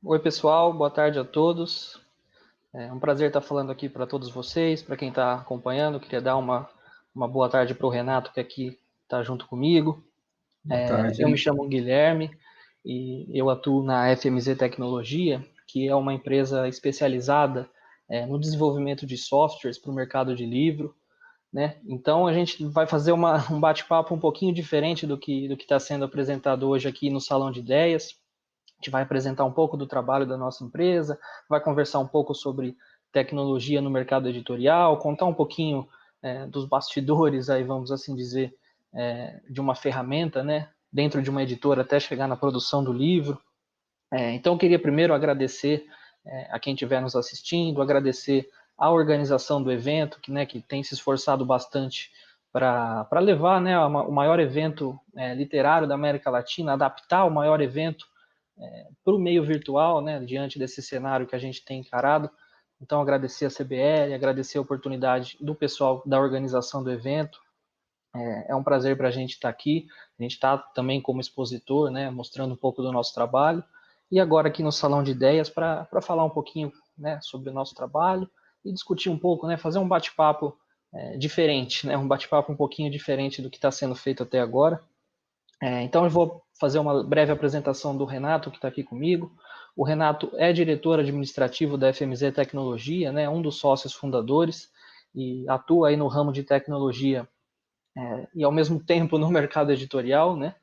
Oi, pessoal, boa tarde a todos. É um prazer estar falando aqui para todos vocês, para quem está acompanhando. Queria dar uma boa tarde para o Renato, que aqui está junto comigo. Boa tarde. Eu me chamo Guilherme e eu atuo na FMZ Tecnologia, que é uma empresa especializada no desenvolvimento de softwares para o mercado de livro, né? Então a gente vai fazer um bate-papo um pouquinho diferente do que está sendo apresentado hoje aqui no Salão de Ideias. A gente vai apresentar um pouco do trabalho da nossa empresa, vai conversar um pouco sobre tecnologia no mercado editorial, contar um pouquinho dos bastidores, aí vamos assim dizer, de uma ferramenta, né, dentro de uma editora até chegar na produção do livro. Então, eu queria primeiro agradecer a quem estiver nos assistindo, agradecer a organização do evento, que tem se esforçado bastante para levar, né, o maior evento literário da América Latina, adaptar o maior evento para o meio virtual, né, diante desse cenário que a gente tem encarado. Então, agradecer a CBL, agradecer a oportunidade do pessoal da organização do evento. É um prazer para a gente estar aqui. A gente está também como expositor, né, mostrando um pouco do nosso trabalho. E agora aqui no Salão de Ideias para falar um pouquinho, né, sobre o nosso trabalho e discutir um pouco, né, fazer um bate-papo diferente, né, um bate-papo um pouquinho diferente do que está sendo feito até agora. Então eu vou fazer uma breve apresentação do Renato, que está aqui comigo. O Renato é diretor administrativo da FMZ Tecnologia, né, um dos sócios fundadores, e atua aí no ramo de tecnologia e ao mesmo tempo no mercado editorial, né,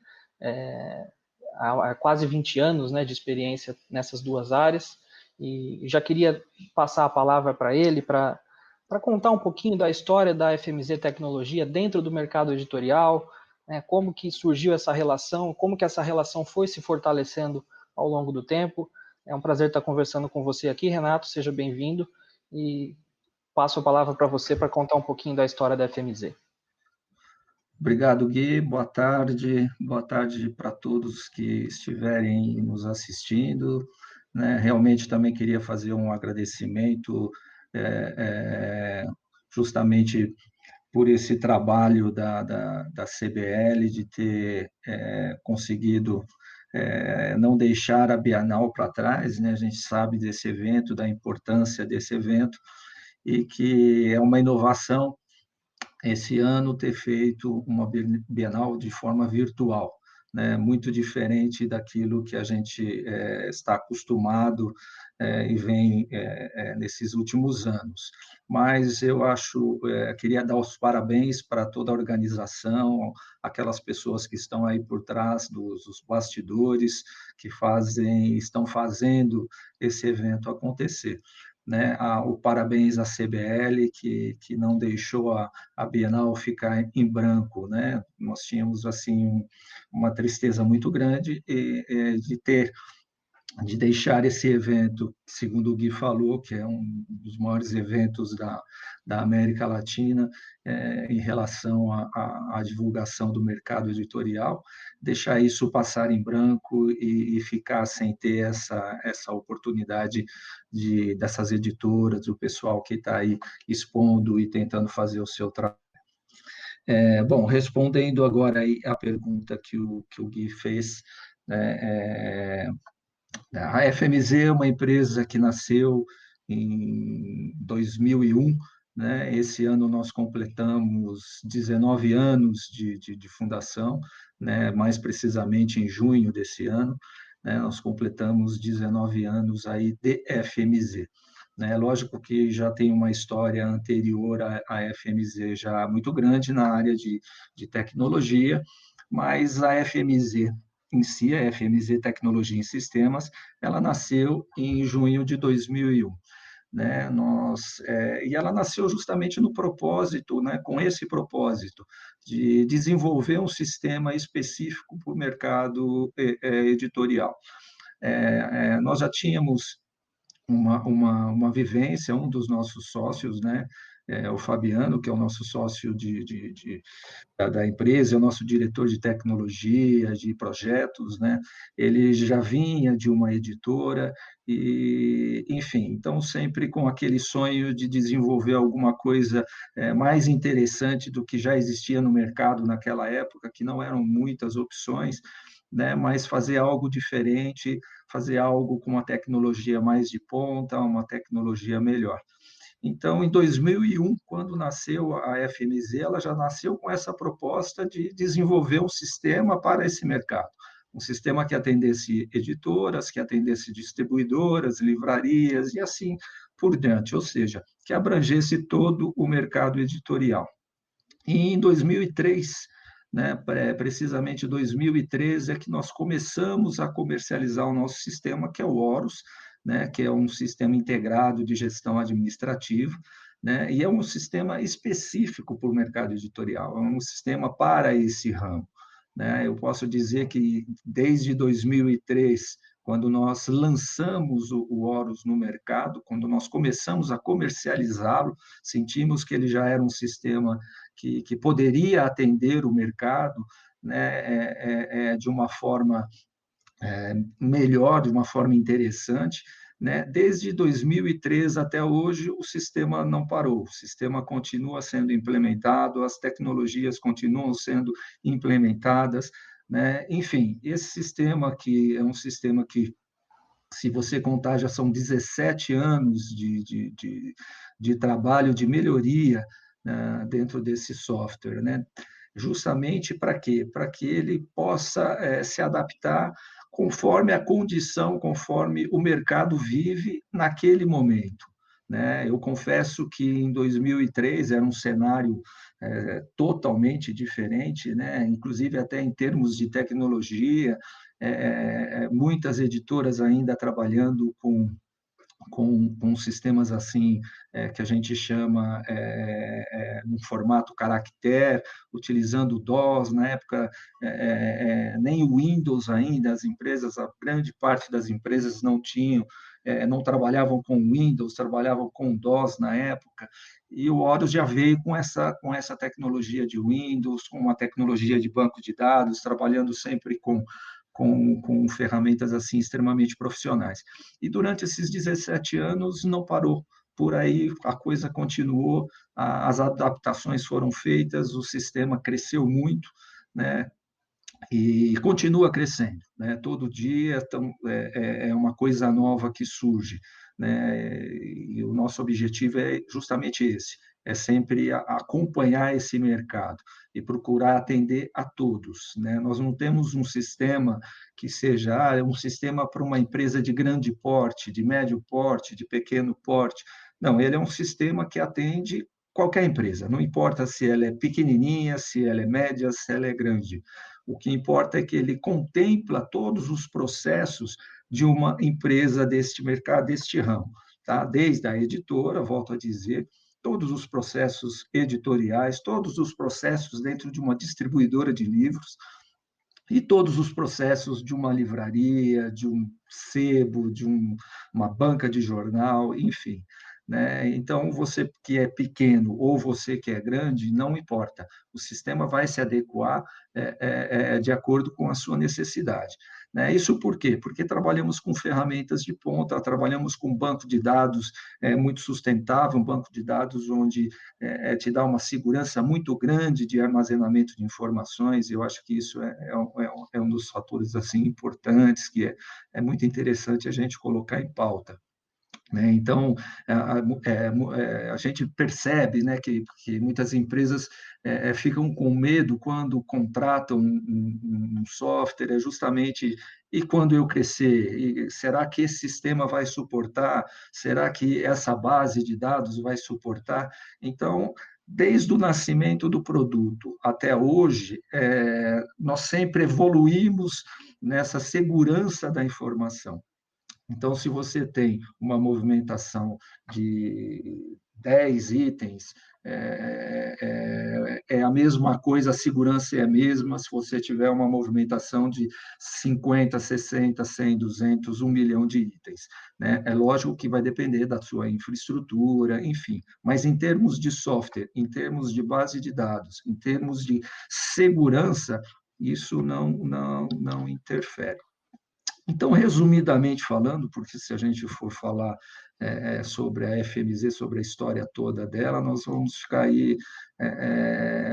há quase 20 anos, né, de experiência nessas duas áreas, e já queria passar a palavra para ele, para contar um pouquinho da história da FMZ Tecnologia dentro do mercado editorial, né, como que surgiu essa relação, como que essa relação foi se fortalecendo ao longo do tempo. É um prazer estar conversando com você aqui, Renato, seja bem-vindo, e passo a palavra para você para contar um pouquinho da história da FMZ. Obrigado, Gui. Boa tarde. Boa tarde para todos que estiverem nos assistindo. Né? Realmente também queria fazer um agradecimento justamente por esse trabalho da CBL de ter conseguido não deixar a Bienal para trás, né? A gente sabe desse evento, da importância desse evento, e que é uma inovação esse ano ter feito uma Bienal de forma virtual, né, muito diferente daquilo que a gente está acostumado e vem nesses últimos anos. Mas eu acho, queria dar os parabéns para toda a organização, aquelas pessoas que estão aí por trás dos bastidores, que estão fazendo esse evento acontecer. Né, o parabéns à CBL, que não deixou a Bienal ficar em branco, né? Nós tínhamos assim uma tristeza muito grande de deixar esse evento, segundo o Gui falou, que é um dos maiores eventos da América Latina em relação à divulgação do mercado editorial, deixar isso passar em branco e ficar sem ter essa oportunidade dessas editoras, do pessoal que está aí expondo e tentando fazer o seu trabalho. Bom, respondendo agora aí a pergunta que o Gui fez, né, a FMZ é uma empresa que nasceu em 2001, né? Esse ano nós completamos 19 anos de fundação, né? Mais precisamente em junho desse ano, né? Nós completamos 19 anos aí de FMZ. Né? Lógico que já tem uma história anterior à FMZ já muito grande na área de tecnologia, mas a FMZ em si, a FMZ Tecnologia em Sistemas, ela nasceu em junho de 2001. Né, e ela nasceu justamente no propósito, né, com esse propósito, de desenvolver um sistema específico para o mercado editorial. Nós já tínhamos uma vivência, um dos nossos sócios, né, o Fabiano, que é o nosso sócio da empresa, é o nosso diretor de tecnologia, de projetos, né? Ele já vinha de uma editora e, enfim, então sempre com aquele sonho de desenvolver alguma coisa mais interessante do que já existia no mercado naquela época, que não eram muitas opções, né, mas fazer algo diferente, fazer algo com uma tecnologia mais de ponta, uma tecnologia melhor. Então, em 2001, quando nasceu a FMZ, ela já nasceu com essa proposta de desenvolver um sistema para esse mercado. Um sistema que atendesse editoras, que atendesse distribuidoras, livrarias e assim por diante, ou seja, que abrangesse todo o mercado editorial. E em 2003, né, precisamente 2013, é que nós começamos a comercializar o nosso sistema, que é o Horus, né, que é um sistema integrado de gestão administrativa, né, e é um sistema específico para o mercado editorial, é um sistema para esse ramo. Né? Eu posso dizer que desde 2003, quando nós lançamos o Horus no mercado, quando nós começamos a comercializá-lo, sentimos que ele já era um sistema que poderia atender o mercado, né, de uma forma melhor, de uma forma interessante. Né? Desde 2003 até hoje, o sistema não parou, o sistema continua sendo implementado, as tecnologias continuam sendo implementadas. Né? Enfim, esse sistema que é um sistema que, se você contar, já são 17 anos de trabalho, de melhoria, né, dentro desse software, né? Justamente para quê? Para que ele possa se adaptar conforme a condição, conforme o mercado vive naquele momento. Né? Eu confesso que em 2003 era um cenário totalmente diferente, né? Inclusive até em termos de tecnologia, muitas editoras ainda trabalhando com sistemas assim, que a gente chama um formato caractere, utilizando o DOS, na época nem o Windows ainda, as empresas, a grande parte das empresas não tinham, não trabalhavam com Windows, trabalhavam com DOS na época, e o Horus já veio com essa tecnologia de Windows, com uma tecnologia de banco de dados, trabalhando sempre com ferramentas assim extremamente profissionais. E durante esses 17 anos não parou. Por aí a coisa continuou, as adaptações foram feitas, o sistema cresceu muito, né? E continua crescendo, né? Todo dia é uma coisa nova que surge, né? E o nosso objetivo é justamente esse, é sempre acompanhar esse mercado e procurar atender a todos, né? Nós não temos um sistema que seja um sistema para uma empresa de grande porte, de médio porte, de pequeno porte. Não, ele é um sistema que atende qualquer empresa, não importa se ela é pequenininha, se ela é média, se ela é grande. O que importa é que ele contempla todos os processos de uma empresa deste mercado, deste ramo, tá? Desde a editora, volto a dizer, todos os processos editoriais, todos os processos dentro de uma distribuidora de livros e todos os processos de uma livraria, de um sebo, uma banca de jornal, enfim. Né? Então, você que é pequeno ou você que é grande, não importa. O sistema vai se adequar de acordo com a sua necessidade. Né? Isso por quê? Porque trabalhamos com ferramentas de ponta, trabalhamos com um banco de dados muito sustentável, um banco de dados onde te dá uma segurança muito grande de armazenamento de informações. Eu acho que isso é um dos fatores assim importantes que é muito interessante a gente colocar em pauta. Né? Então, a gente percebe, né, que muitas empresas ficam com medo quando contratam um software, justamente, e quando eu crescer? E será que esse sistema vai suportar? Será que essa base de dados vai suportar? Então, desde o nascimento do produto até hoje, nós sempre evoluímos nessa segurança da informação. Então, se você tem uma movimentação de 10 itens, é a mesma coisa, a segurança é a mesma se você tiver uma movimentação de 50, 60, 100, 200, 1 milhão de itens. Né? É lógico que vai depender da sua infraestrutura, enfim, mas em termos de software, em termos de base de dados, em termos de segurança, isso não interfere. Então, resumidamente falando, porque se a gente for falar sobre a FMZ, sobre a história toda dela, nós vamos ficar aí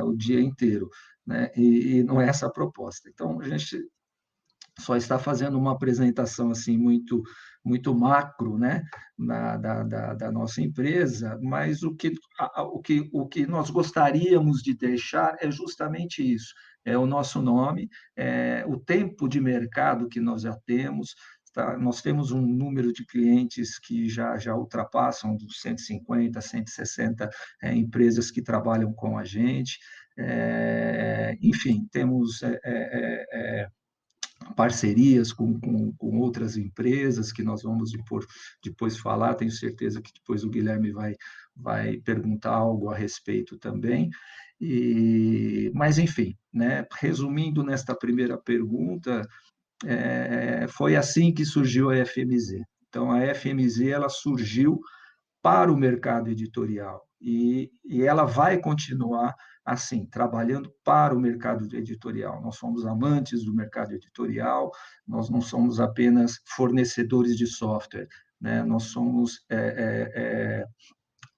o dia inteiro, né? E não é essa a proposta. Então, a gente só está fazendo uma apresentação assim muito macro, né, da nossa empresa, mas o que nós gostaríamos de deixar é justamente isso, é o nosso nome, é o tempo de mercado que nós já temos. Tá? Nós temos um número de clientes que já ultrapassam dos 150, 160 empresas que trabalham com a gente. Enfim, temos parcerias com outras empresas que nós vamos depois falar, tenho certeza que depois o Guilherme vai perguntar algo a respeito também. Mas, enfim, né, resumindo nesta primeira pergunta, foi assim que surgiu a FMZ. Então, a FMZ ela surgiu para o mercado editorial. E ela vai continuar assim, trabalhando para o mercado editorial. Nós somos amantes do mercado editorial, nós não somos apenas fornecedores de software, né?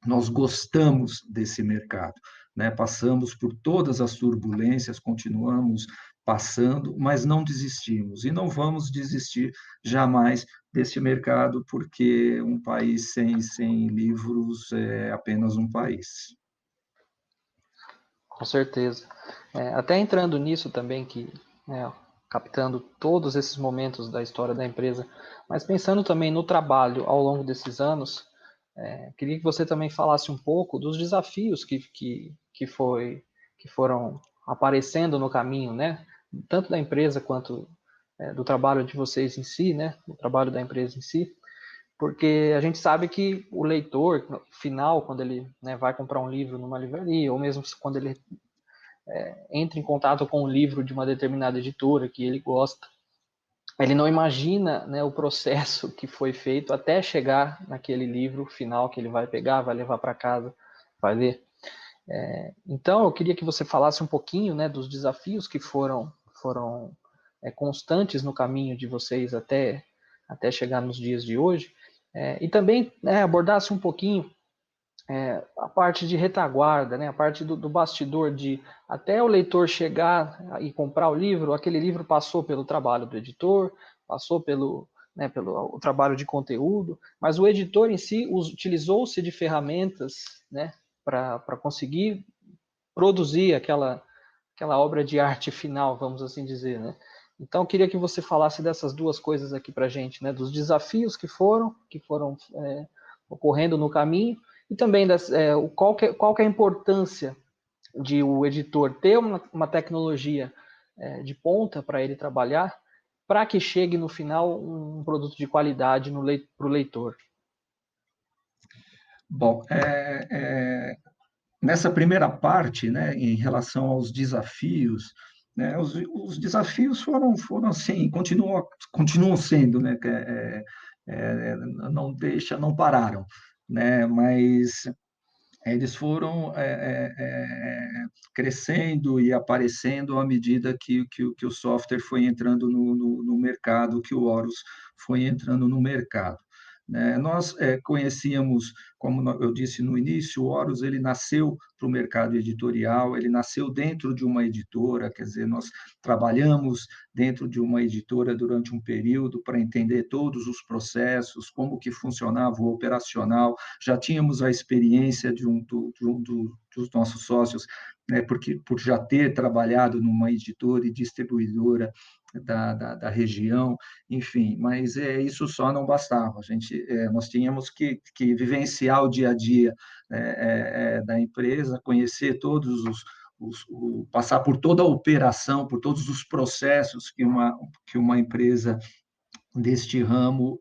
Nós gostamos desse mercado, né? Passamos por todas as turbulências, continuamos passando, mas não desistimos e não vamos desistir jamais desse mercado, porque um país sem livros é apenas um país. Com certeza. Até entrando nisso também, que né, captando todos esses momentos da história da empresa, mas pensando também no trabalho ao longo desses anos, queria que você também falasse um pouco dos desafios que foram aparecendo no caminho, né? Tanto da empresa quanto do trabalho de vocês em si, né? O trabalho da empresa em si, porque a gente sabe que o leitor no final, quando ele né, vai comprar um livro numa livraria, ou mesmo quando ele entra em contato com um livro de uma determinada editora que ele gosta, ele não imagina né, o processo que foi feito até chegar naquele livro final que ele vai pegar, vai levar para casa, vai ler. Então, eu queria que você falasse um pouquinho né, dos desafios que foram constantes no caminho de vocês até chegar nos dias de hoje, e também né, abordasse um pouquinho a parte de retaguarda, né, a parte do bastidor, de até o leitor chegar e comprar o livro, aquele livro passou pelo trabalho do editor, passou pelo o trabalho de conteúdo, mas o editor em si utilizou-se de ferramentas né, para conseguir produzir aquela obra de arte final, vamos assim dizer. Né? Então, eu queria que você falasse dessas duas coisas aqui para a gente, né, dos desafios que foram ocorrendo no caminho, e também qual que é a importância de o editor ter uma tecnologia de ponta para ele trabalhar, para que chegue no final um produto de qualidade para o leitor. Bom, nessa primeira parte, né, em relação aos desafios, né, os desafios foram assim, continuam sendo, né, não pararam, né, mas eles foram crescendo e aparecendo à medida que o software foi entrando no mercado, que o Horus foi entrando no mercado. Né? Nós conhecíamos, como eu disse no início, o Horus ele nasceu para o mercado editorial, ele nasceu dentro de uma editora, quer dizer, nós trabalhamos dentro de uma editora durante um período para entender todos os processos, como que funcionava o operacional, já tínhamos a experiência dos nossos sócios, né, porque por já ter trabalhado numa editora e distribuidora da região, enfim, mas isso só não bastava. Nós tínhamos que vivenciar o dia a dia da empresa, conhecer todos passar por toda a operação, por todos os processos que uma empresa deste ramo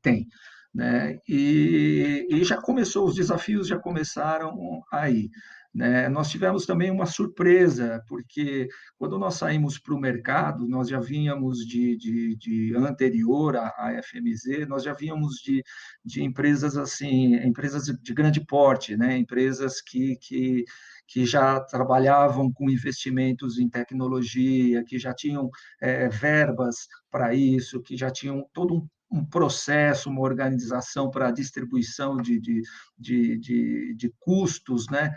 tem. Né? E já começou, os desafios já começaram aí. Né? Nós tivemos também uma surpresa, porque quando nós saímos para o mercado, nós já vínhamos de anterior à FMZ, nós já vínhamos de empresas assim, empresas de grande porte, né? Empresas que já trabalhavam com investimentos em tecnologia, que já tinham verbas para isso, que já tinham todo um processo, uma organização para a distribuição de custos né,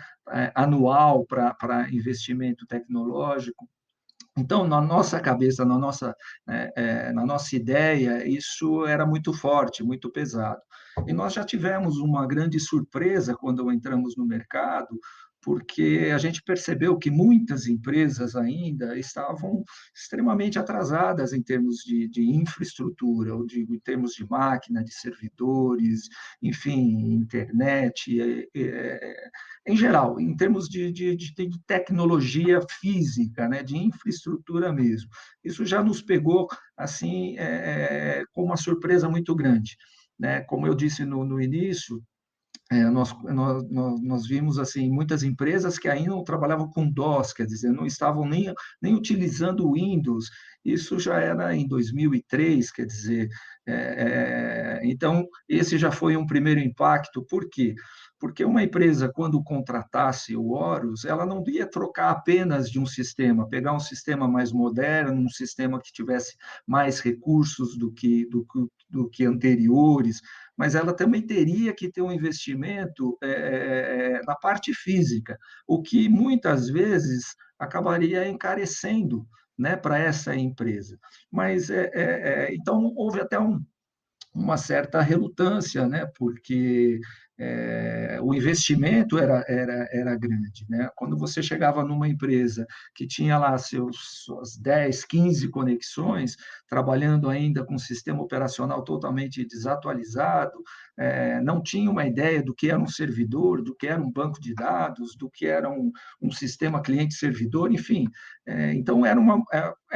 anual para investimento tecnológico. Então, na nossa cabeça, na nossa ideia, isso era muito forte, muito pesado. E nós já tivemos uma grande surpresa quando entramos no mercado, porque a gente percebeu que muitas empresas ainda estavam extremamente atrasadas em termos de infraestrutura, ou em termos de máquina, de servidores, enfim, internet, em geral, em termos de tecnologia física, né, de infraestrutura mesmo. Isso já nos pegou assim com uma surpresa muito grande. Né? Como eu disse no início, nós vimos assim muitas empresas que ainda não trabalhavam com DOS, quer dizer, não estavam nem utilizando o Windows. Isso já era em 2003, quer dizer. Então, esse já foi um primeiro impacto. Por quê? Porque uma empresa, quando contratasse o Horus, ela não ia trocar apenas de um sistema, pegar um sistema mais moderno, um sistema que tivesse mais recursos do que anteriores, mas ela também teria que ter um investimento na parte física, o que muitas vezes acabaria encarecendo, né, para essa empresa. Mas então houve até uma certa relutância, né, porque o investimento era grande. Né? Quando você chegava numa empresa que tinha lá suas 10, 15 conexões, trabalhando ainda com um sistema operacional totalmente desatualizado, não tinha uma ideia do que era um servidor, do que era um banco de dados, do que era um sistema cliente-servidor, enfim. Então, era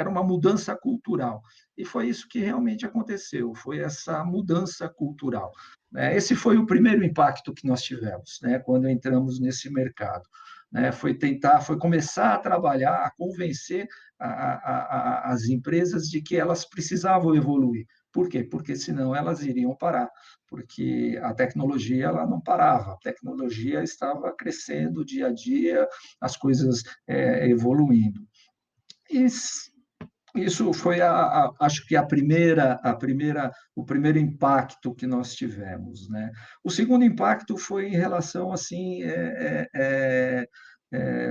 uma mudança cultural. E foi isso que realmente aconteceu, foi essa mudança cultural. Esse foi o primeiro impacto que nós tivemos, né, quando entramos nesse mercado. Foi começar a trabalhar, a convencer as empresas de que elas precisavam evoluir. Por quê? Porque senão elas iriam parar, porque a tecnologia ela não parava, a tecnologia estava crescendo dia a dia, as coisas evoluindo. E isso foi, acho que o primeiro impacto que nós tivemos, né? O segundo impacto foi em relação assim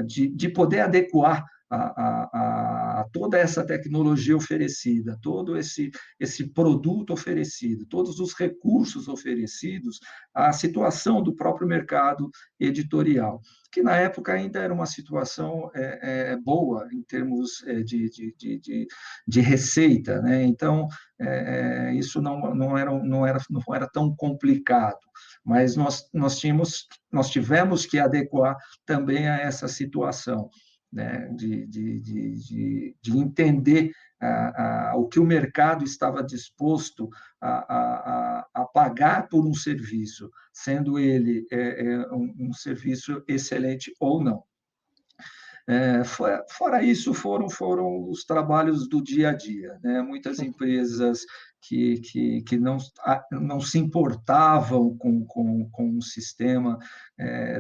de poder adequar a toda essa tecnologia oferecida, todo esse produto oferecido, todos os recursos oferecidos à situação do próprio mercado editorial, que na época ainda era uma situação boa em termos de receita, né? Então isso não era tão complicado, mas nós tivemos que adequar também a essa situação, né? De entender o que o mercado estava disposto a pagar por um serviço, sendo ele um serviço excelente ou não. Fora isso, foram os trabalhos do dia a dia, né? Muitas empresas que não se importavam com o sistema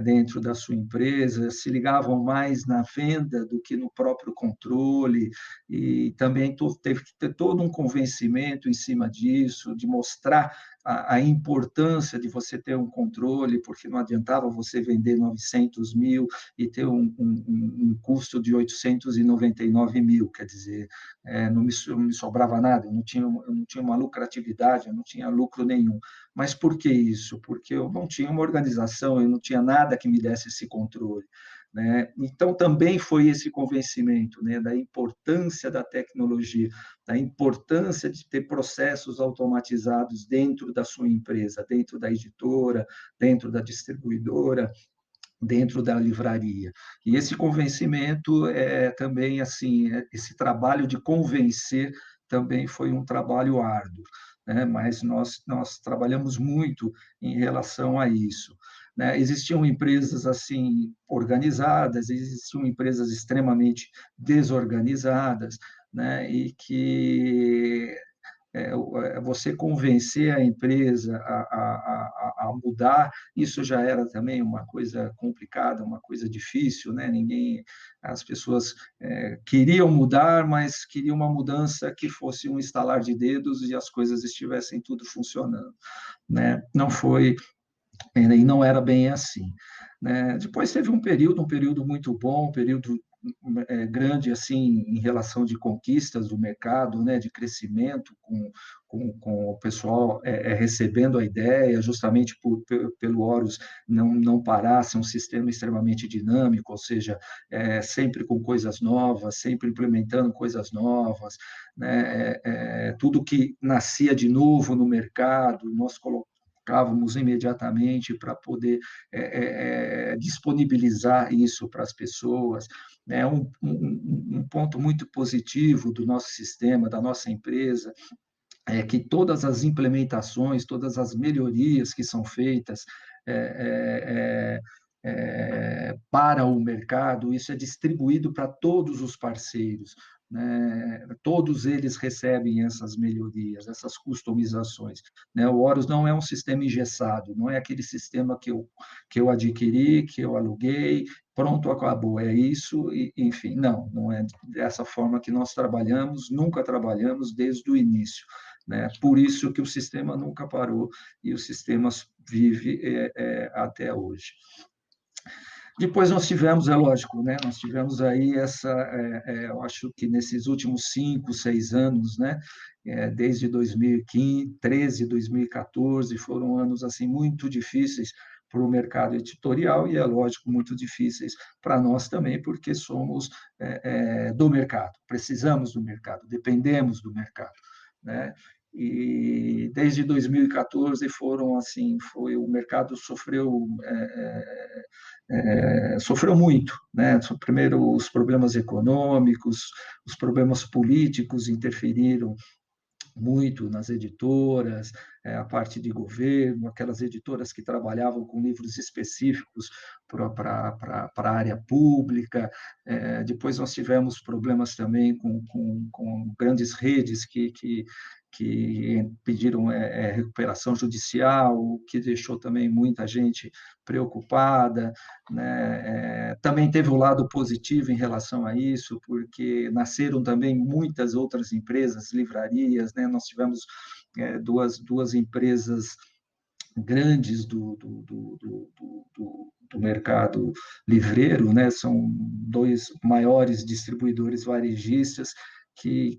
dentro da sua empresa, se ligavam mais na venda do que no próprio controle, e também teve que ter todo um convencimento em cima disso, de mostrar a importância de você ter um controle, porque não adiantava você vender 900 mil e ter um custo de 899 mil, quer dizer, não me sobrava nada, eu não tinha uma lucratividade, eu não tinha lucro nenhum. Mas por que isso? Porque eu não tinha uma organização, eu não tinha nada que me desse esse controle. Né? Então, também foi esse convencimento, né, da importância da tecnologia, da importância de ter processos automatizados dentro da sua empresa, dentro da editora, dentro da distribuidora, dentro da livraria. E esse convencimento também assim, esse trabalho de convencer também foi um trabalho árduo, né? Mas nós trabalhamos muito em relação a isso. Né? Existiam empresas assim organizadas, existiam empresas extremamente desorganizadas, né? E que você convencer a empresa a mudar, isso já era também uma coisa complicada, uma coisa difícil, né? As pessoas queriam mudar, mas queriam uma mudança que fosse um estalar de dedos e as coisas estivessem tudo funcionando, né? Não foi e não era bem assim, né? Depois teve um período muito bom, um período grande assim em relação de conquistas do mercado, né, de crescimento com o pessoal recebendo a ideia, justamente pelo Horus não parar, ser um sistema extremamente dinâmico, ou seja, sempre com coisas novas, sempre implementando coisas novas, né, tudo que nascia de novo no mercado, nós colocávamos imediatamente para poder disponibilizar isso para as pessoas, né? Um ponto muito positivo do nosso sistema, da nossa empresa, é que todas as implementações, todas as melhorias que são feitas para o mercado, isso é distribuído para todos os parceiros, né? Todos eles recebem essas melhorias, essas customizações, né? O Horus não é um sistema engessado, não é aquele sistema que eu adquiri, que eu aluguei, pronto, acabou, é isso, e, enfim, não é dessa forma que nós trabalhamos, nunca trabalhamos desde o início, né? Por isso que o sistema nunca parou e o sistema vive até hoje. Depois nós tivemos, é lógico, né? Nós tivemos aí eu acho que nesses últimos 5, 6 anos, né? Desde 2015, 13, 2014, foram anos assim muito difíceis para o mercado editorial e, é lógico, muito difíceis para nós também, porque somos do mercado, precisamos do mercado, dependemos do mercado, né? E desde 2014 o mercado sofreu muito, né? Primeiro os problemas econômicos, os problemas políticos interferiram muito nas editoras, a parte de governo, aquelas editoras que trabalhavam com livros específicos para a área pública. Depois nós tivemos problemas também com grandes redes que pediram recuperação judicial, o que deixou também muita gente preocupada, né? Também teve o lado positivo em relação a isso, porque nasceram também muitas outras empresas, livrarias, né? Nós tivemos duas empresas grandes do mercado livreiro, né? São dois maiores distribuidores varejistas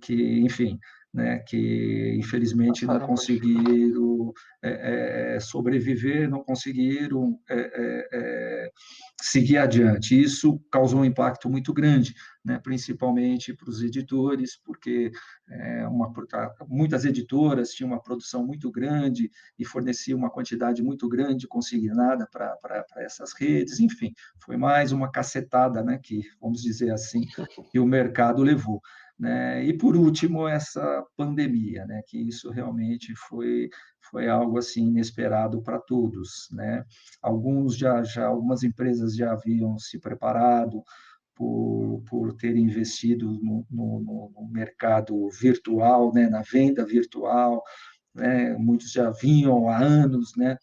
enfim, né, que infelizmente não Passaram por conseguiram sobreviver, não conseguiram seguir adiante. Isso causou um impacto muito grande, né, principalmente para os editores, porque muitas editoras tinham uma produção muito grande e forneciam uma quantidade muito grande consignada para essas redes. Enfim, foi mais uma cacetada, né, que, vamos dizer assim, que o mercado levou. Né? E, por último, essa pandemia, né? Que isso realmente foi algo assim inesperado para todos, né? Algumas empresas já haviam se preparado por terem investido no mercado virtual, né? Na venda virtual, né? Muitos já vinham há anos, né?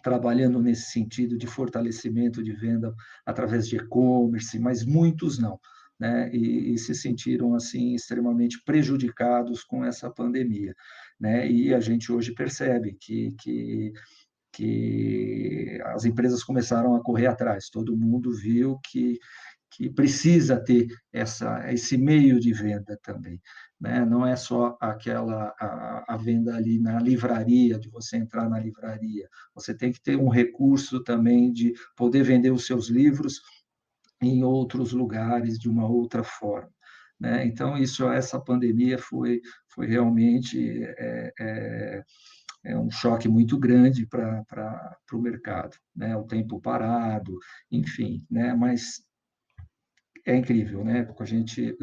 Trabalhando nesse sentido de fortalecimento de venda através de e-commerce, mas muitos não, né? E se sentiram assim extremamente prejudicados com essa pandemia, né? E a gente hoje percebe que as empresas começaram a correr atrás. Todo mundo viu que precisa ter esse meio de venda também, né? Não é só a venda ali na livraria, de você entrar na livraria. Você tem que ter um recurso também de poder vender os seus livros em outros lugares de uma outra forma, né? Então, essa pandemia foi realmente um choque muito grande para o mercado, né? O tempo parado, enfim, né? Mas é incrível, né? Porque a gente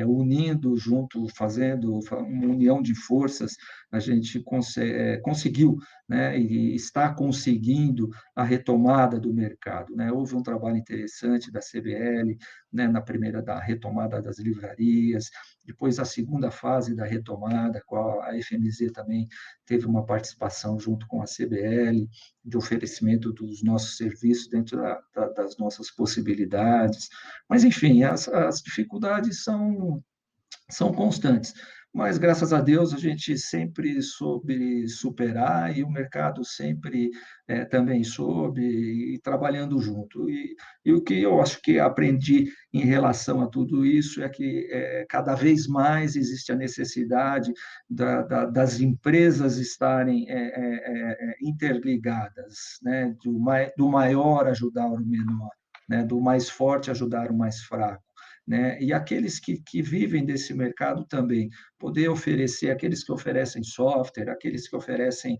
unindo junto, fazendo uma união de forças, a gente conseguiu, né? E está conseguindo a retomada do mercado, né? Houve um trabalho interessante da CBL, né? Na primeira da retomada das livrarias, depois a segunda fase da retomada, qual a FMZ também teve uma participação junto com a CBL, de oferecimento dos nossos serviços dentro das nossas possibilidades. Mas, enfim, as dificuldades são constantes. mas graças a Deus a gente sempre soube superar e o mercado sempre também soube, e trabalhando junto. E o que eu acho que aprendi em relação a tudo isso é que cada vez mais existe a necessidade das empresas estarem interligadas, né? Do maior ajudar o menor, né? Do mais forte ajudar o mais fraco. Né? E aqueles que vivem desse mercado também, poder oferecer, aqueles que oferecem software, aqueles que oferecem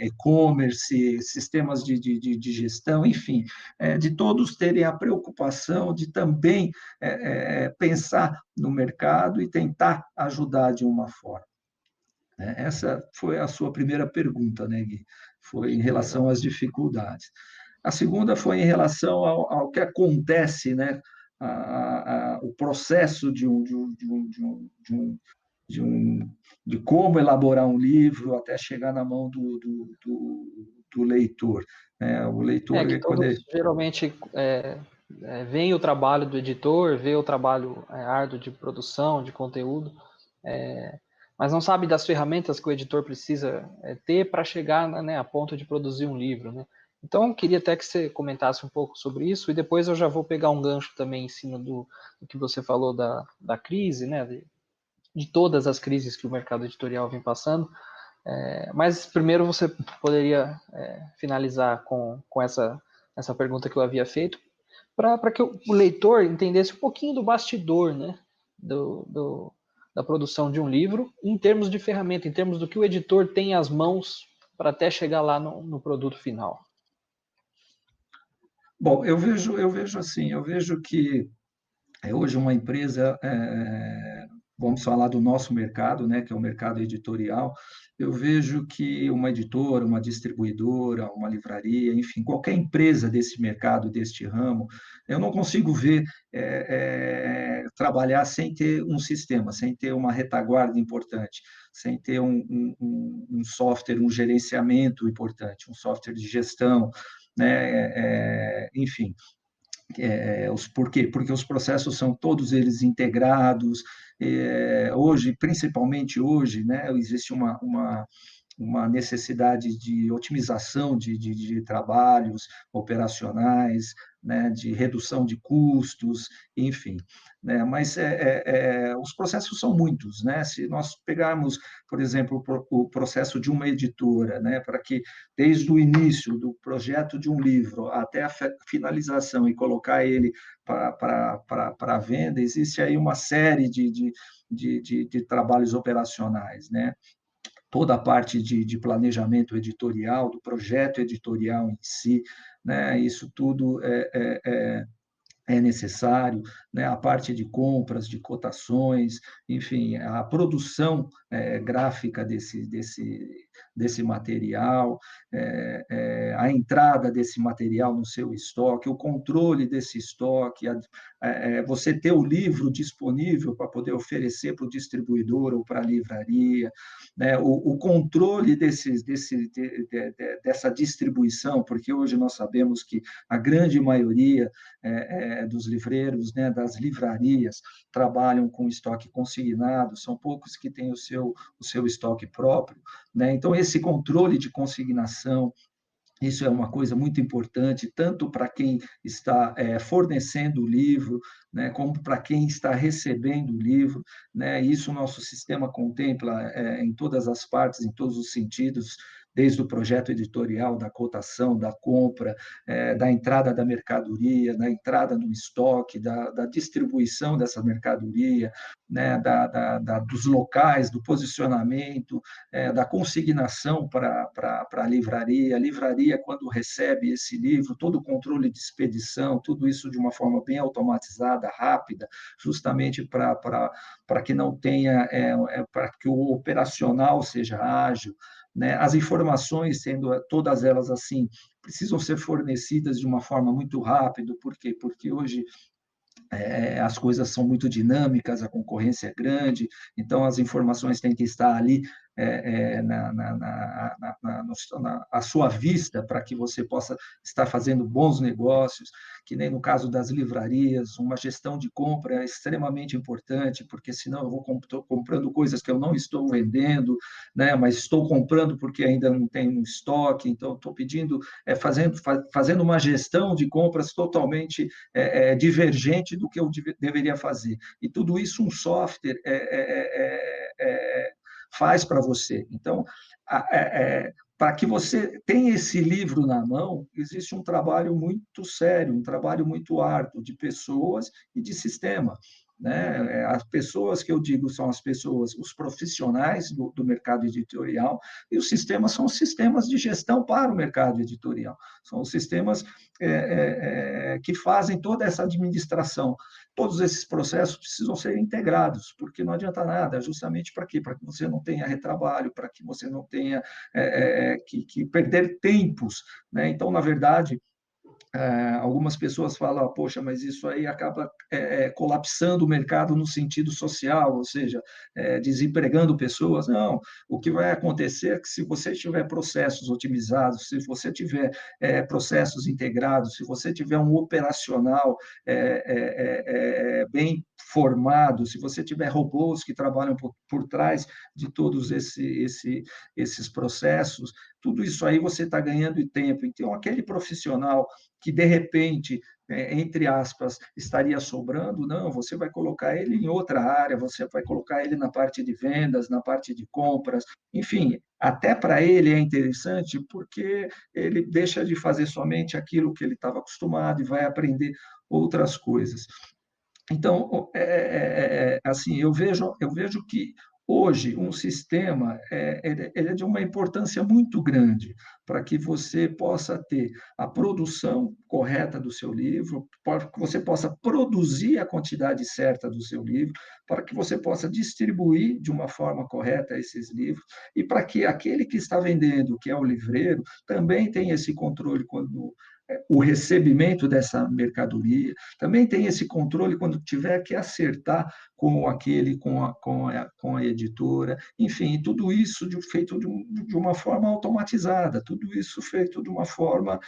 e-commerce, sistemas de gestão, enfim, de todos terem a preocupação de também pensar no mercado e tentar ajudar de uma forma. Essa foi a sua primeira pergunta, né, Gui? Foi em relação Legal. às dificuldades. A segunda foi em relação ao que acontece, né? O processo de como elaborar um livro até chegar na mão do leitor. Né? O leitor, Que quando todos geralmente veem o trabalho do editor, vê o trabalho árduo de produção, de conteúdo, mas não sabe das ferramentas que o editor precisa ter para chegar, né, a ponto de produzir um livro, né? Então, eu queria até que você comentasse um pouco sobre isso, e depois eu já vou pegar um gancho também em cima do que você falou da crise, né, de todas as crises que o mercado editorial vem passando. Mas primeiro você poderia finalizar com essa pergunta que eu havia feito, para que o leitor entendesse um pouquinho do bastidor, né, da produção de um livro, em termos de ferramenta, em termos do que o editor tem às mãos para até chegar lá no produto final. Bom, eu vejo assim, eu vejo que hoje uma empresa, vamos falar do nosso mercado, né, que é o mercado editorial, eu vejo que uma editora, uma distribuidora, uma livraria, enfim, qualquer empresa desse mercado, deste ramo, eu não consigo ver trabalhar sem ter um sistema, sem ter uma retaguarda importante, sem ter um software, um gerenciamento importante, um software de gestão, né, enfim. Por quê? Porque os processos são todos eles integrados. Hoje, principalmente hoje, né, existe uma necessidade de otimização de trabalhos operacionais, né, de redução de custos, enfim. Né, mas os processos são muitos. Né? Se nós pegarmos, por exemplo, o processo de uma editora, né, para que, desde o início do projeto de um livro até a finalização e colocar ele para venda, existe aí uma série de trabalhos operacionais, né? Toda a parte de planejamento editorial, do projeto editorial em si, né? Isso tudo é necessário, né? A parte de compras, de cotações, enfim, a produção gráfica desse material, a entrada desse material no seu estoque, o controle desse estoque, você ter o livro disponível para poder oferecer para o distribuidor ou para a livraria, né? O controle dessa distribuição, porque hoje nós sabemos que a grande maioria dos livreiros, né, das livrarias, trabalham com estoque consignado, são poucos que têm o seu estoque próprio. Né? Então, esse controle de consignação, isso é uma coisa muito importante, tanto para quem está fornecendo o livro, né, como para quem está recebendo o livro. Né? Isso o nosso sistema contempla em todas as partes, em todos os sentidos, desde o projeto editorial, da cotação, da compra, da entrada da mercadoria, da entrada no estoque, da distribuição dessa mercadoria, né, dos locais, do posicionamento, da consignação para a livraria. A livraria, quando recebe esse livro, todo o controle de expedição, tudo isso de uma forma bem automatizada, rápida, justamente para que não tenha, para que o operacional seja ágil. Né? As informações, sendo todas elas assim, precisam ser fornecidas de uma forma muito rápida. Por quê? Porque hoje as coisas são muito dinâmicas, a concorrência é grande, então as informações têm que estar ali à sua vista para que você possa estar fazendo bons negócios, que nem no caso das livrarias, uma gestão de compra é extremamente importante, porque senão eu vou comprando coisas que eu não estou vendendo, né, mas estou comprando porque ainda não tenho estoque, então estou pedindo, fazendo uma gestão de compras totalmente divergente do que eu deveria fazer. E tudo isso um software faz para você. Então, para que você tenha esse livro na mão, existe um trabalho muito sério, um trabalho muito árduo de pessoas e de sistema. Né? As pessoas que eu digo são as pessoas, os profissionais do mercado editorial, e os sistemas são os sistemas de gestão para o mercado editorial. São os sistemas que fazem toda essa administração. Todos esses processos precisam ser integrados, porque não adianta nada, justamente para quê? Para que você não tenha retrabalho, para que você não tenha que perder tempos. Né? Então, na verdade, algumas pessoas falam, poxa, mas isso aí acaba colapsando o mercado no sentido social, ou seja, desempregando pessoas. Não, o que vai acontecer é que se você tiver processos otimizados, se você tiver processos integrados, se você tiver um operacional bem formado, se você tiver robôs que trabalham por trás de todos esses processos, tudo isso aí você está ganhando tempo. Então, aquele profissional que, de repente, entre aspas, estaria sobrando, não, você vai colocar ele em outra área, você vai colocar ele na parte de vendas, na parte de compras, enfim, até para ele é interessante porque ele deixa de fazer somente aquilo que ele estava acostumado e vai aprender outras coisas. Então, assim, eu vejo que hoje um sistema ele é de uma importância muito grande para que você possa ter a produção correta do seu livro, para que você possa produzir a quantidade certa do seu livro, para que você possa distribuir de uma forma correta esses livros e para que aquele que está vendendo, que é o livreiro, também tenha esse controle quando o recebimento dessa mercadoria, também tem esse controle quando tiver que acertar com com a editora, enfim, tudo isso feito de uma forma automatizada, tudo isso feito de uma forma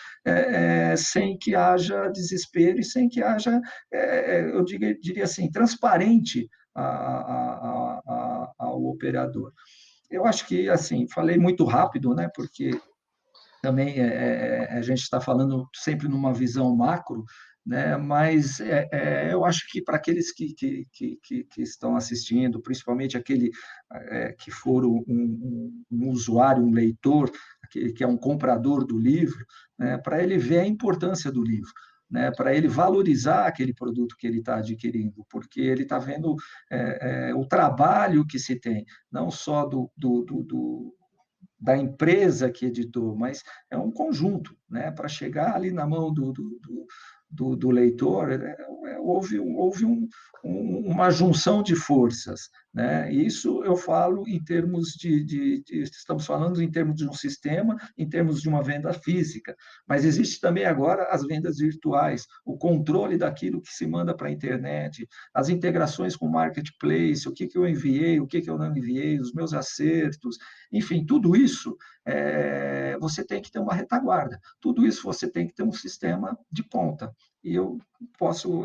sem que haja desespero e sem que haja, eu diria assim, transparente ao operador. Eu acho que, assim, falei muito rápido, né, porque também a gente está falando sempre numa visão macro, né? Mas eu acho que para aqueles que estão assistindo, principalmente aquele que for um usuário, um leitor, aquele que é um comprador do livro, né? Para ele ver a importância do livro. Né, para ele valorizar aquele produto que ele está adquirindo, porque ele está vendo o trabalho que se tem, não só da empresa que editou, mas é um conjunto, né? Para chegar ali na mão do leitor, houve uma junção de forças, né? Isso eu falo em termos estamos falando em termos de um sistema, em termos de uma venda física, mas existe também agora as vendas virtuais, o controle daquilo que se manda para a internet, as integrações com o marketplace, o que eu enviei, o que eu não enviei, os meus acertos, enfim, tudo isso você tem que ter uma retaguarda, tudo isso você tem que ter um sistema de ponta. E eu posso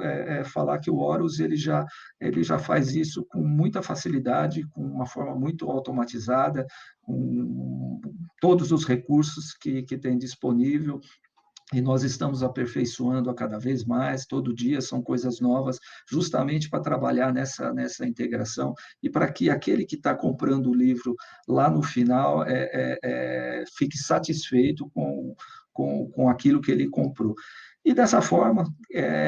falar que o Horus ele já faz isso com muita facilidade, com uma forma muito automatizada, com todos os recursos que tem disponível, e nós estamos aperfeiçoando a cada vez mais, todo dia são coisas novas, justamente para trabalhar nessa integração e para que aquele que está comprando o livro lá no final fique satisfeito com aquilo que ele comprou. E dessa forma,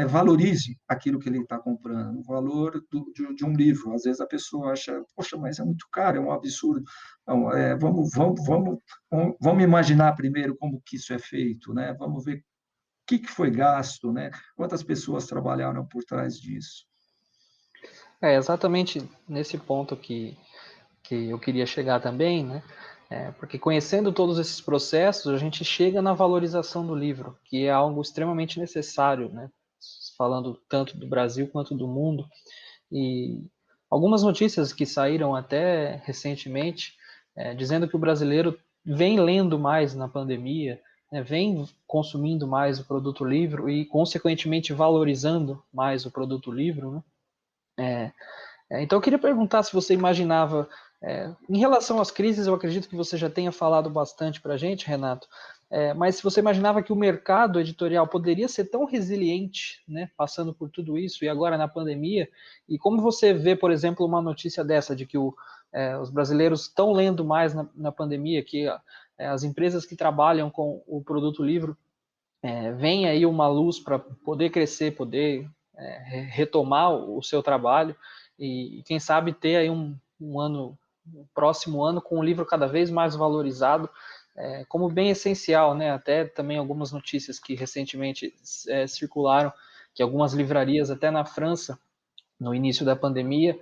valorize aquilo que ele está comprando, o valor de um livro. Às vezes a pessoa acha, poxa, mas é muito caro, é um absurdo. Não, vamos imaginar primeiro como que isso é feito, né? Vamos ver o que foi gasto, né? Quantas pessoas trabalharam por trás disso. É exatamente nesse ponto que eu queria chegar também, né? Porque conhecendo todos esses processos, a gente chega na valorização do livro, que é algo extremamente necessário, né? Falando tanto do Brasil quanto do mundo. E algumas notícias que saíram até recentemente dizendo que o brasileiro vem lendo mais na pandemia, né, vem consumindo mais o produto livro e, consequentemente, valorizando mais o produto livro, né? Então, eu queria perguntar se você imaginava, em relação às crises, eu acredito que você já tenha falado bastante para a gente, Renato, mas se você imaginava que o mercado editorial poderia ser tão resiliente, né, passando por tudo isso e agora na pandemia, e como você vê, por exemplo, uma notícia dessa, de que os brasileiros estão lendo mais na pandemia, que as empresas que trabalham com o produto livro vem aí uma luz para poder crescer, poder retomar o seu trabalho e quem sabe ter aí um próximo ano com um livro cada vez mais valorizado como bem essencial, né? Até também algumas notícias que recentemente circularam que algumas livrarias, até na França, no início da pandemia,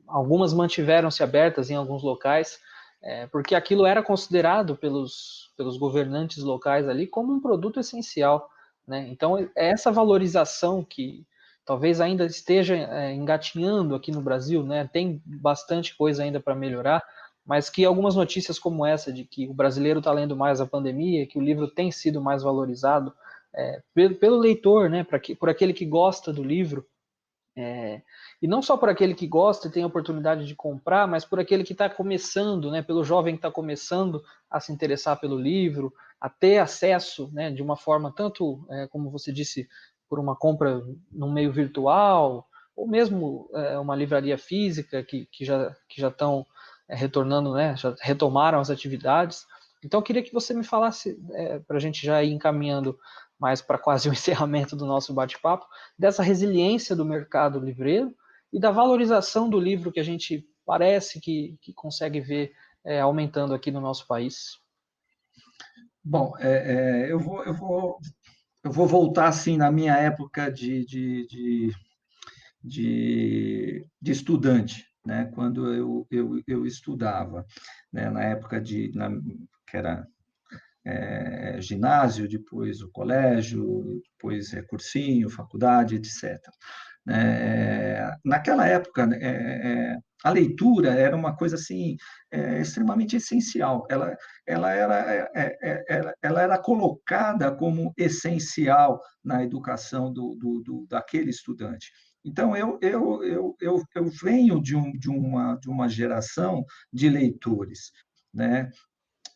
algumas mantiveram-se abertas em alguns locais, porque aquilo era considerado pelos governantes locais ali como um produto essencial, né? Então, é essa valorização que talvez ainda esteja engatinhando aqui no Brasil, né? Tem bastante coisa ainda para melhorar, mas que algumas notícias como essa, de que o brasileiro está lendo mais a pandemia, que o livro tem sido mais valorizado pelo leitor, né? Por aquele que gosta do livro, e não só por aquele que gosta e tem a oportunidade de comprar, mas por aquele que está começando, né, pelo jovem que está começando a se interessar pelo livro, a ter acesso, né, de uma forma tanto, como você disse, por uma compra no meio virtual, ou mesmo uma livraria física que já estão retornando, né, já retomaram as atividades. Então, eu queria que você me falasse, para a gente já ir encaminhando mais para quase o encerramento do nosso bate-papo, dessa resiliência do mercado livreiro e da valorização do livro que a gente parece que consegue ver aumentando aqui no nosso país. Bom, eu vou voltar assim na minha época de estudante, né? Quando eu estudava, né? Na época que era ginásio, depois o colégio, depois cursinho, faculdade, etc. Naquela época, a leitura era uma coisa assim extremamente essencial. Ela era colocada como essencial na educação daquele estudante. Então, eu venho de uma geração de leitores, né?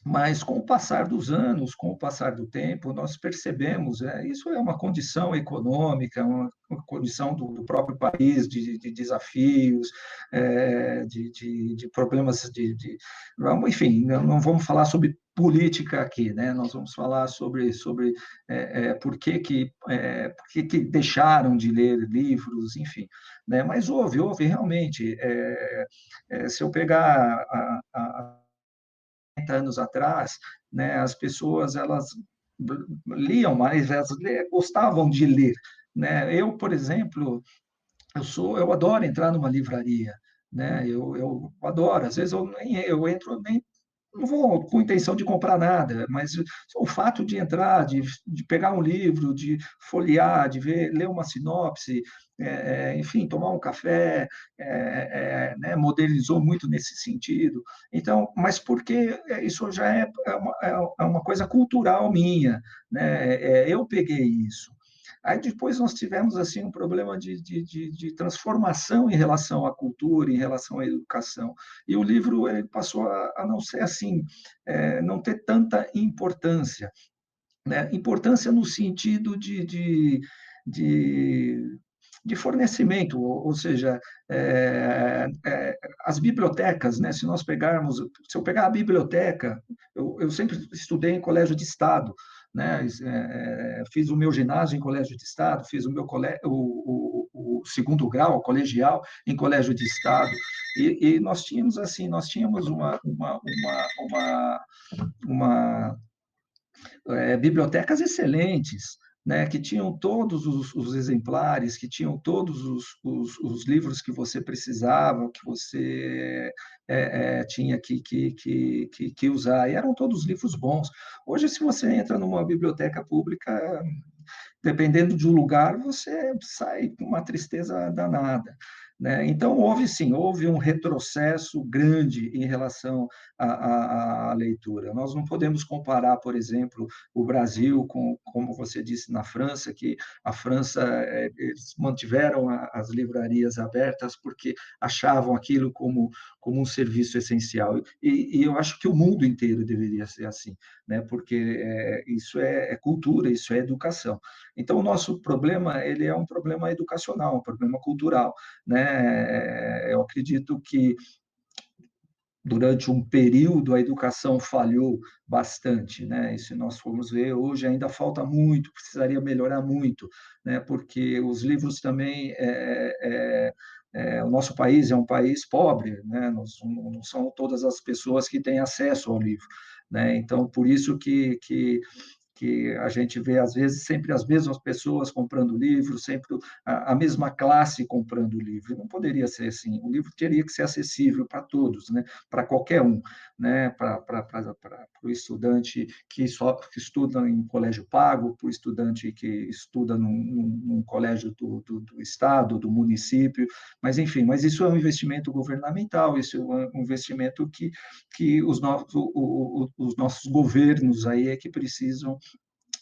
Mas com o passar dos anos, com o passar do tempo, nós percebemos, isso é uma condição econômica, uma condição do próprio país, de desafios, de problemas enfim, não vamos falar sobre política aqui, né? Nós vamos falar sobre por que deixaram de ler livros, enfim. Né? Mas houve realmente, se eu pegar a 30 anos atrás, né, as pessoas elas liam mais, elas gostavam de ler, né? Eu, por exemplo, eu adoro entrar numa livraria, né? Eu adoro. Às vezes eu entro nem não vou com intenção de comprar nada, mas o fato de entrar, de pegar um livro, de folhear, de ler uma sinopse, enfim, tomar um café, né, modelizou muito nesse sentido. Então, mas porque isso já é uma coisa cultural minha, né? Eu peguei isso. Aí depois nós tivemos assim um problema de transformação em relação à cultura, em relação à educação. E o livro ele passou a não ser assim, não ter tanta importância, né? Importância no sentido de, de fornecimento, ou seja, as bibliotecas, né? Se eu pegar a biblioteca, eu sempre estudei em colégio de estado, né? Fiz o meu ginásio em colégio de estado, fiz o meu o segundo grau, o colegial, em colégio de estado, e nós tínhamos assim, nós tínhamos uma bibliotecas excelentes, né, que tinham todos os exemplares, que tinham todos os livros que você precisava, que você tinha que usar, e eram todos livros bons. Hoje, se você entra numa biblioteca pública, dependendo de um lugar, você sai com uma tristeza danada. né? Então, houve sim, houve um retrocesso grande em relação à leitura. Nós não podemos comparar, por exemplo, o Brasil com, como você disse, na França, que a França, eles mantiveram as livrarias abertas porque achavam aquilo como um serviço essencial. E eu acho que o mundo inteiro deveria ser assim, né? Porque isso é cultura, isso é educação. Então, o nosso problema, ele é um problema educacional, um problema cultural, né? Eu acredito que durante um período a educação falhou bastante, né? E se nós formos ver hoje ainda falta muito, precisaria melhorar muito, né? Porque os livros também o nosso país é um país pobre, né? Não são todas as pessoas que têm acesso ao livro, né? Então por isso que a gente vê, às vezes, sempre as mesmas pessoas comprando livro, sempre a mesma classe comprando livro. Não poderia ser assim. O livro teria que ser acessível para todos, né? Para qualquer um, né? Para o estudante que estuda em colégio pago, para o estudante que estuda num colégio do Estado, do município, mas, enfim, mas isso é um investimento governamental, isso é um investimento que os nossos governos aí é que precisam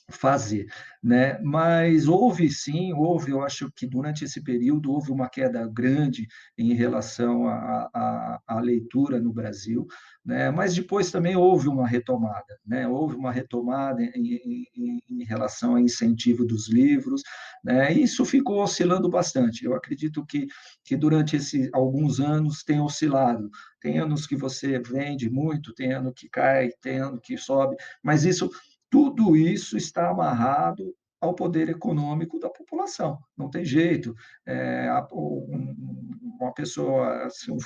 fazer, né? Mas houve sim, eu acho que durante esse período houve uma queda grande em relação à leitura no Brasil, né? Mas depois também houve uma retomada, né? Houve uma retomada em relação ao incentivo dos livros, né? E isso ficou oscilando bastante. Eu acredito que durante alguns anos tem oscilado. Tem anos que você vende muito, tem ano que cai, tem ano que sobe, mas tudo isso está amarrado ao poder econômico da população. Não tem jeito. Uma pessoa, assim,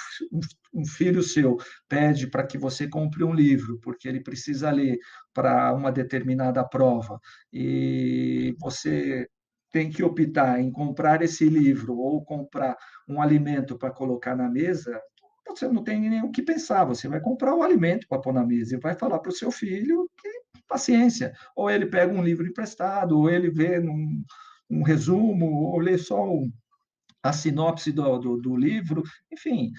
um filho seu pede para que você compre um livro, porque ele precisa ler para uma determinada prova, e você tem que optar em comprar esse livro ou comprar um alimento para colocar na mesa, você não tem nem o que pensar, você vai comprar o alimento para pôr na mesa e vai falar para o seu filho que paciência. Ou ele pega um livro emprestado, ou ele vê um resumo, ou lê só a sinopse do livro, enfim,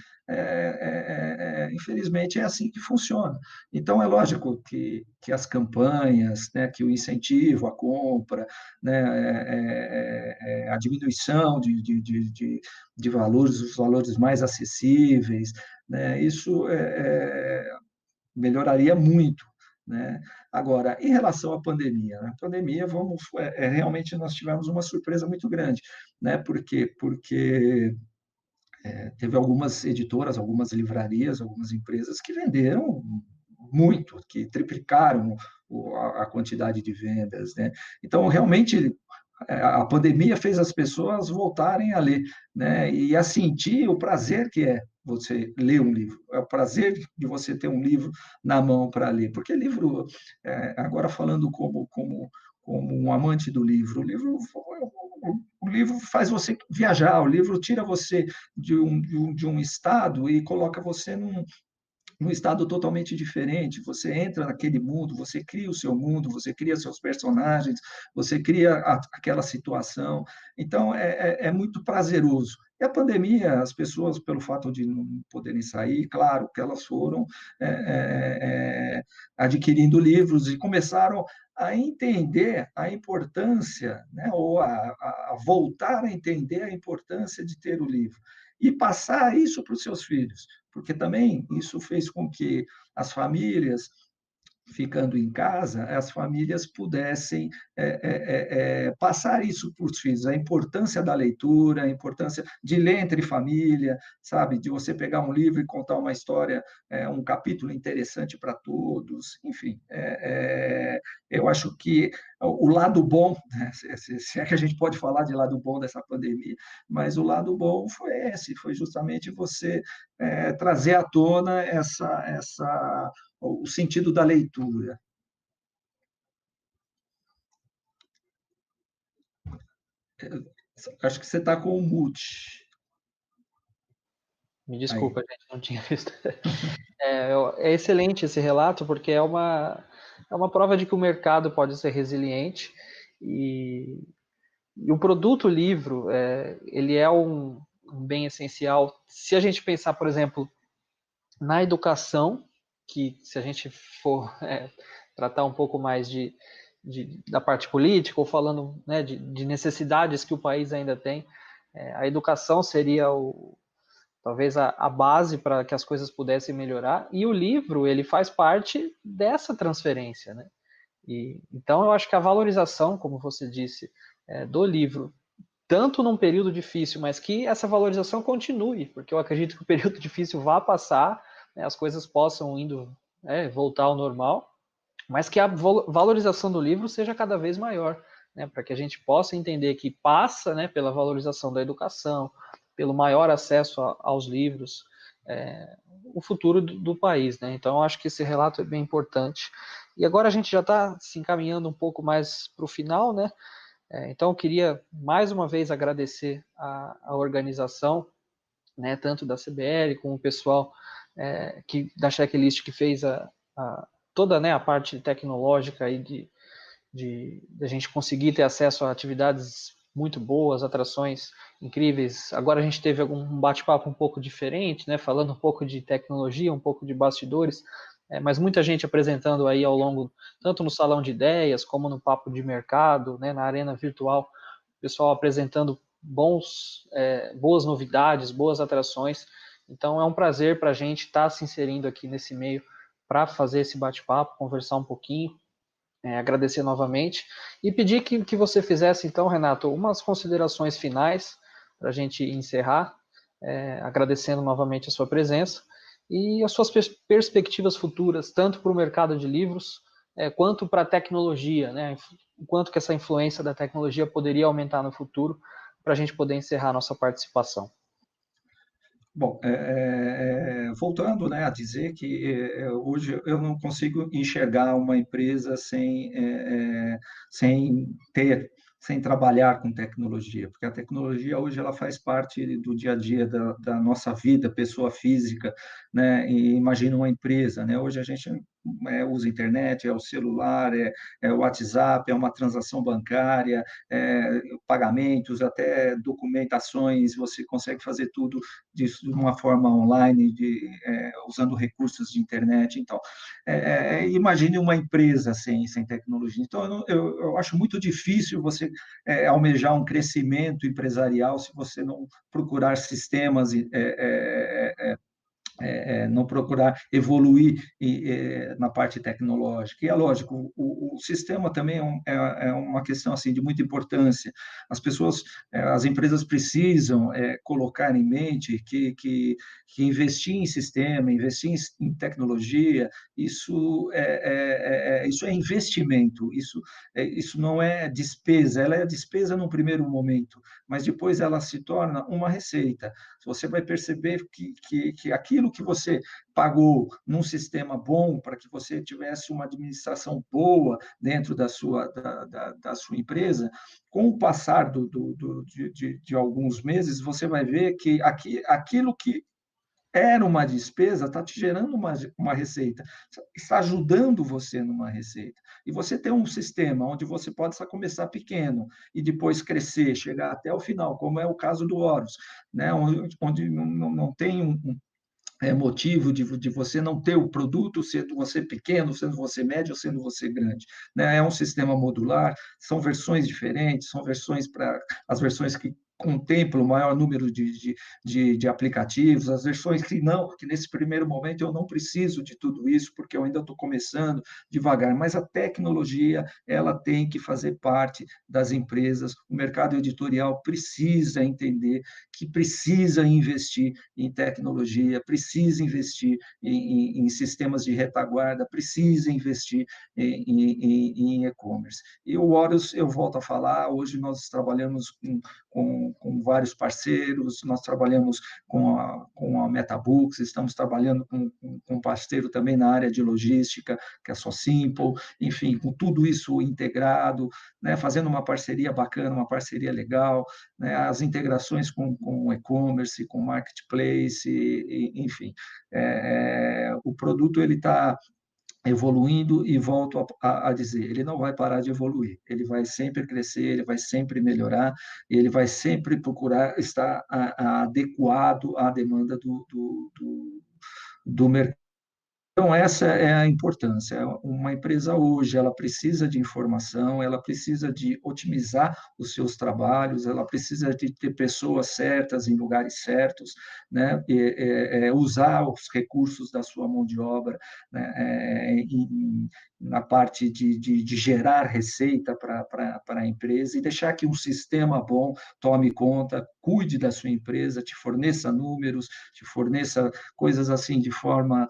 infelizmente é assim que funciona. Então, é lógico que as campanhas, né, que o incentivo à compra, né, a diminuição de valores, os valores mais acessíveis, né, isso melhoraria muito, né? Agora, em relação à pandemia, né? A pandemia, realmente nós tivemos uma surpresa muito grande, né? Por quê? Porque teve algumas editoras, algumas livrarias, algumas empresas que venderam muito, que triplicaram a quantidade de vendas, né? Então, realmente, a pandemia fez as pessoas voltarem a ler, né? E a sentir o prazer que é você ler um livro, é o prazer de você ter um livro na mão para ler, porque livro, agora falando como um amante do livro, o livro faz você viajar, o livro tira você de um estado e coloca você num estado totalmente diferente. Você entra naquele mundo, você cria o seu mundo, você cria seus personagens, você cria aquela situação. Então, é muito prazeroso. E a pandemia, as pessoas, pelo fato de não poderem sair, claro que elas foram adquirindo livros e começaram a entender a importância, né, ou a voltar a entender a importância de ter o livro e passar isso para os seus filhos, porque também isso fez com que as famílias, ficando em casa, as famílias pudessem passar isso para os filhos, a importância da leitura, a importância de ler entre família, sabe, de você pegar um livro e contar uma história, um capítulo interessante para todos, enfim, eu acho que o lado bom, né, se é que a gente pode falar de lado bom dessa pandemia, mas o lado bom foi esse, foi justamente você trazer à tona o sentido da leitura. Acho que você está com o mute. Me Aí. desculpa, gente, não tinha visto. É excelente esse relato, porque é uma prova de que o mercado pode ser resiliente e o produto livro, ele é um bem essencial. Se a gente pensar, por exemplo, na educação, que se a gente for tratar um pouco mais da parte política, ou falando, né, de necessidades que o país ainda tem, a educação seria talvez a base para que as coisas pudessem melhorar, e o livro ele faz parte dessa transferência, né? Então eu acho que a valorização, como você disse, do livro, tanto num período difícil, mas que essa valorização continue, porque eu acredito que o período difícil vá passar, né, as coisas possam voltar ao normal, mas que a valorização do livro seja cada vez maior, né, para que a gente possa entender que passa, né, pela valorização da educação, pelo maior acesso aos livros, o futuro do país, né? Então, eu acho que esse relato é bem importante. E agora a gente já está se encaminhando um pouco mais para o final, né? Então, eu queria mais uma vez agradecer a organização, né, tanto da CBL como o pessoal da Checklist que fez toda, né, a parte tecnológica aí de a gente conseguir ter acesso a atividades muito boas, atrações incríveis. Agora a gente teve um bate-papo um pouco diferente, né, falando um pouco de tecnologia, um pouco de bastidores, mas muita gente apresentando aí ao longo, tanto no salão de ideias, como no papo de mercado, né, na arena virtual, o pessoal apresentando boas novidades, boas atrações. Então é um prazer para a gente estar se inserindo aqui nesse meio para fazer esse bate-papo, conversar um pouquinho, agradecer novamente e pedir que você fizesse, então, Renato, umas considerações finais para a gente encerrar, agradecendo novamente a sua presença e as suas perspectivas futuras, tanto para o mercado de livros, quanto para a tecnologia, né? O quanto que essa influência da tecnologia poderia aumentar no futuro, para a gente poder encerrar a nossa participação. Bom, voltando, né, a dizer que hoje eu não consigo enxergar uma empresa sem ter, sem trabalhar com tecnologia, porque a tecnologia hoje ela faz parte do dia a dia da nossa vida, pessoa física, né, e imagina uma empresa, né, hoje a gente usa internet, é o celular, é o WhatsApp, é uma transação bancária, pagamentos, até documentações, você consegue fazer tudo disso de uma forma online, usando recursos de internet. Então, imagine uma empresa sem tecnologia. Então, eu acho muito difícil você almejar um crescimento empresarial se você não procurar sistemas não procurar evoluir na parte tecnológica. E é lógico, o sistema também é uma questão assim de muita importância. As pessoas, as empresas precisam colocar em mente que investir em sistema, investir em tecnologia, isso é investimento, isso não é despesa, ela é despesa no primeiro momento, mas depois ela se torna uma receita. Você vai perceber que aquilo que você pagou num sistema bom para que você tivesse uma administração boa dentro da sua empresa, com o passar de alguns meses, você vai ver que aquilo que era uma despesa, está te gerando uma receita, está ajudando você numa receita. E você tem um sistema onde você pode só começar pequeno e depois crescer, chegar até o final, como é o caso do Horus, né? onde não tem motivo de você não ter o produto, sendo você pequeno, sendo você médio, sendo você grande. Né? É um sistema modular, são versões diferentes, são versões para as versões que contemplam o maior número de aplicativos, as versões que nesse primeiro momento eu não preciso de tudo isso, porque eu ainda estou começando devagar, mas a tecnologia ela tem que fazer parte das empresas, o mercado editorial precisa entender que precisa investir em tecnologia, precisa investir em sistemas de retaguarda, precisa investir em e-commerce. E o Horus, eu volto a falar, hoje nós trabalhamos com vários parceiros, nós trabalhamos com a MetaBooks, estamos trabalhando com um parceiro também na área de logística, que é a SoSimple, enfim, com tudo isso integrado, né, fazendo uma parceria bacana, uma parceria legal, né, as integrações com e-commerce, com marketplace, enfim. O produto ele está evoluindo, e volto a dizer, ele não vai parar de evoluir, ele vai sempre crescer, ele vai sempre melhorar, ele vai sempre procurar estar adequado à demanda do mercado. Então, essa é a importância. Uma empresa hoje, ela precisa de informação, ela precisa de otimizar os seus trabalhos, ela precisa de ter pessoas certas em lugares certos, né? Usar os recursos da sua mão de obra, né? Na parte de gerar receita para a empresa, e deixar que um sistema bom tome conta, cuide da sua empresa, te forneça números, te forneça coisas assim de forma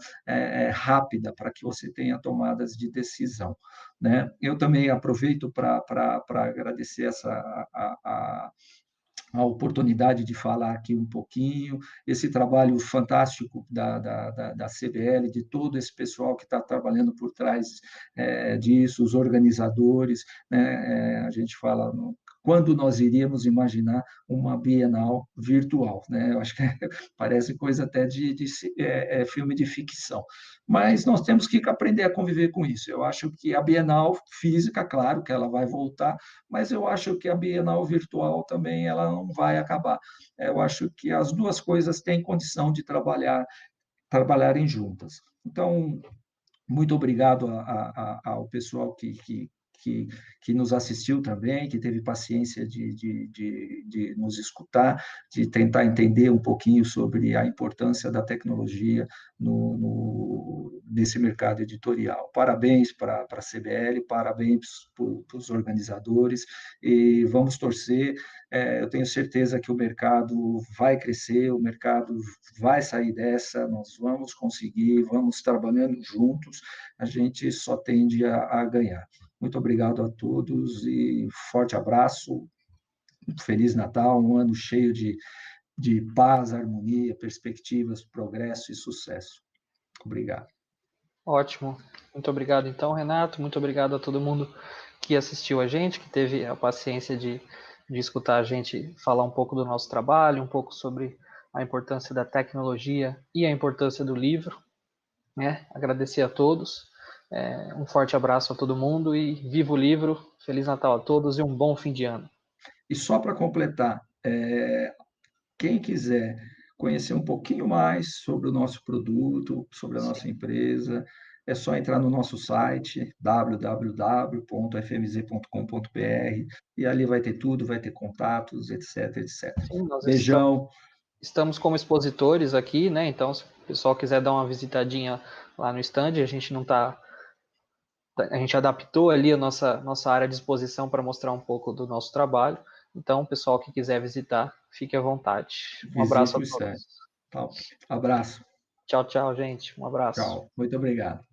rápida, para que você tenha tomadas de decisão, né? Eu também aproveito para agradecer a oportunidade de falar aqui um pouquinho, esse trabalho fantástico da CBL, de todo esse pessoal que está trabalhando por trás disso, os organizadores, né? A gente fala quando nós iríamos imaginar uma Bienal virtual, né? Eu acho que parece coisa até de filme de ficção, mas nós temos que aprender a conviver com isso. Eu acho que a Bienal física, claro que ela vai voltar, mas eu acho que a Bienal virtual também ela não vai acabar. Eu acho que as duas coisas têm condição de trabalharem juntas. Então, muito obrigado ao pessoal que nos assistiu também, que teve paciência de nos escutar, de tentar entender um pouquinho sobre a importância da tecnologia nesse mercado editorial. Parabéns para a CBL, parabéns para os organizadores, e vamos torcer. Eu tenho certeza que o mercado vai crescer, o mercado vai sair dessa, nós vamos conseguir, vamos trabalhando juntos, a gente só tende a ganhar. Muito obrigado a todos e forte abraço, Feliz Natal, um ano cheio de paz, harmonia, perspectivas, progresso e sucesso. Obrigado. Ótimo. Muito obrigado, então, Renato. Muito obrigado a todo mundo que assistiu a gente, que teve a paciência de escutar a gente falar um pouco do nosso trabalho, um pouco sobre a importância da tecnologia e a importância do livro, né? Agradecer a todos. Um forte abraço a todo mundo e viva o livro. Feliz Natal a todos e um bom fim de ano. E só para completar, quem quiser conhecer um pouquinho mais sobre o nosso produto, sobre a Sim. nossa empresa, é só entrar no nosso site, www.fmz.com.br, e ali vai ter tudo, vai ter contatos, etc, etc. Sim, nós Beijão. estamos como expositores aqui, né? Então, se o pessoal quiser dar uma visitadinha lá no stand, a gente adaptou ali a nossa área de exposição para mostrar um pouco do nosso trabalho. Então, o pessoal que quiser visitar, fique à vontade. Um abraço Visite a o stand. todos. Tá. Abraço. Tchau, tchau, gente. Um abraço. Tchau. Muito obrigado.